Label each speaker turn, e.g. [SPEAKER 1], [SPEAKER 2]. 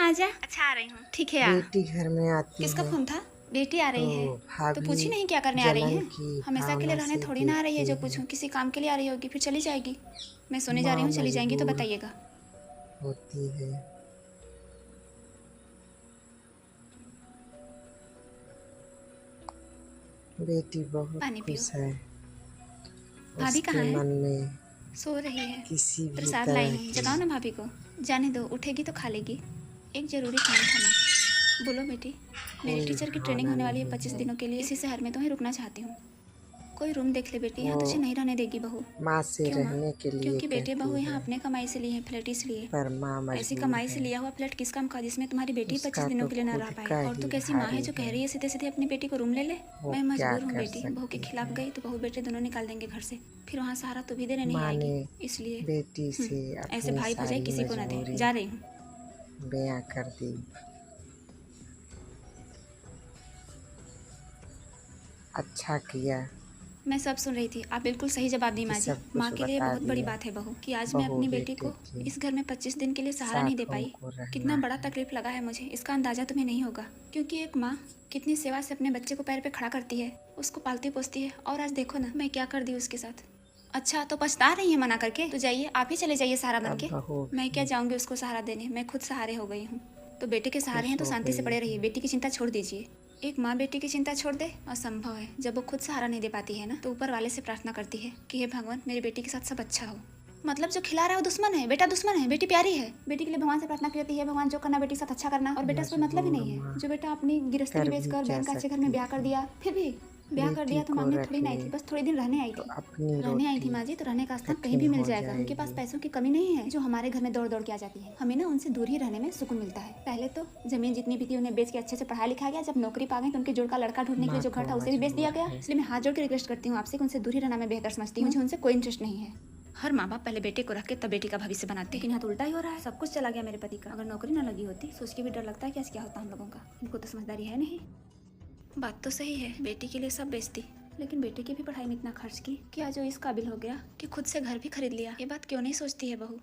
[SPEAKER 1] आजा। अच्छा आ रही हूँ। ठीक है।
[SPEAKER 2] बेटी घर में आती
[SPEAKER 1] किसका
[SPEAKER 2] है
[SPEAKER 1] फोन था? बेटी आ रही है तो पूछी नहीं क्या करने आ रही है। हमेशा के लिए रहने थोड़ी ना आ रही है। जो पूछूं किसी काम के लिए आ रही होगी, फिर चली जाएगी। मैं सोने जा रही हूँ, चली जाएंगी तो बताइएगा।
[SPEAKER 2] होती है। बेटी बहुत
[SPEAKER 1] पानी पियो।
[SPEAKER 2] खुश है।
[SPEAKER 1] भाभी कहाँ
[SPEAKER 2] उसके
[SPEAKER 1] है?
[SPEAKER 2] मन में
[SPEAKER 1] सो रही है।
[SPEAKER 2] किसी भी
[SPEAKER 1] प्रसाद लाई
[SPEAKER 2] तरह
[SPEAKER 1] हूँ,
[SPEAKER 2] की
[SPEAKER 1] जगाओ ना भाभी को। जाने दो, उठेगी तो खा लेगी। एक जरूरी काम था ना। बोलो बेटी। मेरी
[SPEAKER 2] कोई
[SPEAKER 1] टीचर की ट्रेनिंग
[SPEAKER 2] भावना
[SPEAKER 1] होने वाली है
[SPEAKER 2] नहीं
[SPEAKER 1] 25
[SPEAKER 2] है।
[SPEAKER 1] दिनों के लिए। इसी शहर में तो ही रुकना चाहती हूँ। कोई रूम देख ले बेटी, यहाँ
[SPEAKER 2] वो
[SPEAKER 1] तुझे नहीं रहने देगी बहू।
[SPEAKER 2] माँ से
[SPEAKER 1] क्यों माँ?
[SPEAKER 2] रहने के लिए
[SPEAKER 1] क्योंकि बेटे बहू
[SPEAKER 2] कहती
[SPEAKER 1] यहाँ
[SPEAKER 2] है,
[SPEAKER 1] अपने कमाई से लिए हैं फ्लैट, इसलिए।
[SPEAKER 2] पर माँ
[SPEAKER 1] ऐसी
[SPEAKER 2] मजबूर
[SPEAKER 1] कमाई से
[SPEAKER 2] है।
[SPEAKER 1] लिया हुआ फ्लैट किस काम का जिसमें तुम्हारी बेटी 25
[SPEAKER 2] उसका
[SPEAKER 1] दिनों
[SPEAKER 2] तो
[SPEAKER 1] के लिए ना रह
[SPEAKER 2] खुद
[SPEAKER 1] पाए।
[SPEAKER 2] का
[SPEAKER 1] और तू
[SPEAKER 2] ही
[SPEAKER 1] कैसी माँ है
[SPEAKER 2] भारी
[SPEAKER 1] जो कह
[SPEAKER 2] है।
[SPEAKER 1] रही है सीधे सीधे अपनी बेटी को रूम ले ले।
[SPEAKER 2] वो
[SPEAKER 1] मैं
[SPEAKER 2] क्या
[SPEAKER 1] मजबूर हूँ
[SPEAKER 2] कर
[SPEAKER 1] बेटी। बहू के
[SPEAKER 2] सकती
[SPEAKER 1] खिलाफ
[SPEAKER 2] है।
[SPEAKER 1] गई तो बहू बेटे दोनों निकाल देंगे घर से। फिर वहाँ सहारा तो भी देने नहीं
[SPEAKER 2] माँ
[SPEAKER 1] आएगी,
[SPEAKER 2] ने
[SPEAKER 1] इसलिए।
[SPEAKER 2] बेटी से
[SPEAKER 1] ऐसे
[SPEAKER 2] अपनी
[SPEAKER 1] भाई भौजाई
[SPEAKER 2] सारी
[SPEAKER 1] किसी को ना दे।
[SPEAKER 2] मजबूरी
[SPEAKER 1] जा रही हूँ।
[SPEAKER 2] बयां कर दी। अच्छा किया
[SPEAKER 1] मैं सब सुन रही थी। आप बिल्कुल सही जवाब दी
[SPEAKER 2] कि
[SPEAKER 1] माँ जी।
[SPEAKER 2] सब
[SPEAKER 1] माँ
[SPEAKER 2] कुछ
[SPEAKER 1] के लिए
[SPEAKER 2] बता
[SPEAKER 1] बहुत बड़ी
[SPEAKER 2] दिया।
[SPEAKER 1] बात है बहू कि आज मैं
[SPEAKER 2] बहू
[SPEAKER 1] अपनी बेटी
[SPEAKER 2] बेटे
[SPEAKER 1] को
[SPEAKER 2] के
[SPEAKER 1] इस घर में 25 दिन के लिए सहारा नहीं दे
[SPEAKER 2] साथ
[SPEAKER 1] पाई।
[SPEAKER 2] हमको रहना
[SPEAKER 1] कितना बड़ा
[SPEAKER 2] है।
[SPEAKER 1] तकलीफ लगा है मुझे, इसका अंदाजा तुम्हें नहीं होगा। क्योंकि एक माँ कितनी सेवा से अपने बच्चे को पैर पे खड़ा करती है, उसको पालती पोसती है। और आज देखो ना मैं क्या कर दी उसके साथ। अच्छा तो पछता रही है मना करके? तो जाइए, आप ही चले जाइए सहारा बन
[SPEAKER 2] अब
[SPEAKER 1] के।
[SPEAKER 2] बहू
[SPEAKER 1] मैं क्या जाऊंगी उसको सहारा देने, मैं खुद सहारे हो गई हूँ। तो बेटे के सहारे
[SPEAKER 2] खुश
[SPEAKER 1] हैं तो
[SPEAKER 2] हो
[SPEAKER 1] शांति से
[SPEAKER 2] गई
[SPEAKER 1] पड़े रहिए,
[SPEAKER 2] है।
[SPEAKER 1] बेटी की चिंता छोड़ दीजिए। एक माँ बेटी की चिंता छोड़ दे, असंभव है। जब वो खुद सहारा नहीं दे पाती है ना, तो ऊपर वाले से प्रार्थना करती है कि हे भगवान मेरी बेटी के साथ सब अच्छा हो। मतलब जो खिला रहा है वो दुश्मन है, बेटा दुश्मन है, बेटी प्यारी है। बेटी के लिए भगवान से प्रार्थना करती है, भगवान जो करना बेटी के साथ अच्छा करना। और बेटा कोई मतलब ही
[SPEAKER 2] मजबूर
[SPEAKER 1] नहीं है।
[SPEAKER 2] माँ
[SPEAKER 1] जो बेटा अपनी गिरस्ती
[SPEAKER 2] कर
[SPEAKER 1] बेच
[SPEAKER 2] भी
[SPEAKER 1] कर
[SPEAKER 2] क्या
[SPEAKER 1] बहन का अच्छे घर में
[SPEAKER 2] सकती
[SPEAKER 1] ब्याह कर
[SPEAKER 2] थी।
[SPEAKER 1] दिया। फिर भी ब्याह कर
[SPEAKER 2] बेटी
[SPEAKER 1] दिया तो
[SPEAKER 2] को
[SPEAKER 1] मांगने
[SPEAKER 2] रख
[SPEAKER 1] थोड़ी ना आई
[SPEAKER 2] ले
[SPEAKER 1] थी, बस थोड़ी दिन रहने आई
[SPEAKER 2] तो
[SPEAKER 1] थी।
[SPEAKER 2] अपनी
[SPEAKER 1] रहने आई थी
[SPEAKER 2] रोटी
[SPEAKER 1] माँ जी, तो रहने का स्थान कहीं
[SPEAKER 2] कठिन
[SPEAKER 1] भी मिल
[SPEAKER 2] हो
[SPEAKER 1] जाएगा। उनके पास
[SPEAKER 2] जाएगी।
[SPEAKER 1] पैसों की कमी नहीं है जो हमारे घर में दौड़ दौड़ के आ जाती है। हमें ना उनसे दूर ही रहने में सुकून मिलता है। पहले तो जमीन जितनी भी थी उन्हें बेच के अच्छे से पढ़ाया लिखा गया। जब नौकरी पा गई तो उनके जोड़ का लड़का ढूंढने के लिए
[SPEAKER 2] माँ
[SPEAKER 1] जो घर
[SPEAKER 2] तो
[SPEAKER 1] था उसे भी बेच दिया
[SPEAKER 2] मजबूर
[SPEAKER 1] गया।
[SPEAKER 2] है।
[SPEAKER 1] इसलिए मैं हाथ जोड़ के रिक्वेस्ट करती हूँ आपसे कि उनसे दूर ही रहना मैं बेहतर समझती हूँ। मुझे उनसे कोई इंटरेस्ट नहीं है। हर माँ बाप पहले बेटे को रख के तब बेटी का भविष्य बनाते हैं, लेकिन यहाँ तो उल्टा ही हो रहा है। सब कुछ चला गया मेरे पति का। अगर नौकरी ना लगी होती सोच के भी डर लगता है कि आज क्या होता हम लोगों का। इनको तो समझदारी है नहीं। बात तो सही है, बेटी के लिए सब बेचती, लेकिन बेटे की भी पढ़ाई में इतना खर्च की कि आज वो इस काबिल हो गया कि खुद से घर भी खरीद लिया। ये बात क्यों नहीं सोचती है बहू?